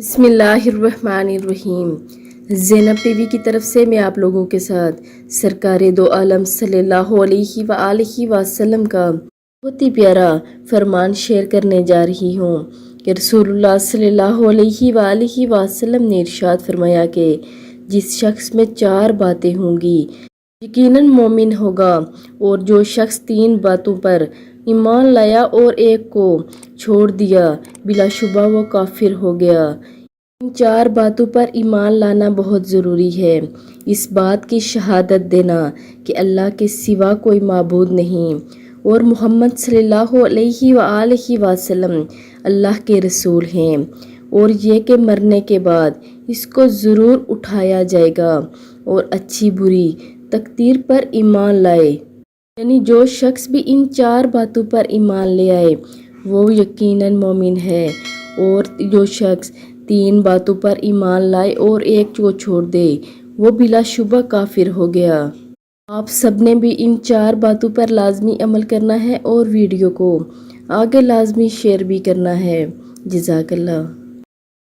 बिस्मिल्लाहिर्रहमानिर्रहीम। ज़ैनब टीवी की तरफ से मैं आप लोगों के साथ सरकार दो आलम सल्लल्लाहु अलैहि वसल्लम का बहुत ही प्यारा फरमान शेयर करने जा रही हूँ कि रसूलुल्लाह सल्लल्लाहु अलैहि वसल्लम ने इरशाद फरमाया कि जिस शख्स में 4 बातें होंगी यकीनन मोमिन होगा, और जो शख्स 3 बातों पर ईमान लाया और एक को छोड़ दिया बिलाशुबा वो काफिर हो गया। इन 4 बातों पर ईमान लाना बहुत ज़रूरी है। इस बात की शहादत देना कि अल्लाह के सिवा कोई माबूद नहीं और मुहम्मद सल्लल्लाहु अलैहि वसल्लम अल्लाह के रसूल हैं, और ये कि मरने के बाद इसको ज़रूर उठाया जाएगा, और अच्छी बुरी तकदीर पर ईमान लाए। यानी जो शख्स भी इन 4 बातों पर ईमान ले आए वो यकीनन मोमिन है, और जो शख्स 3 बातों पर ईमान लाए और एक को छोड़ दे वो बिलाशुबा काफिर हो गया। आप सब ने भी इन 4 बातों पर लाजमी अमल करना है और वीडियो को आगे लाजमी शेयर भी करना है। जज़ाकल्लाह।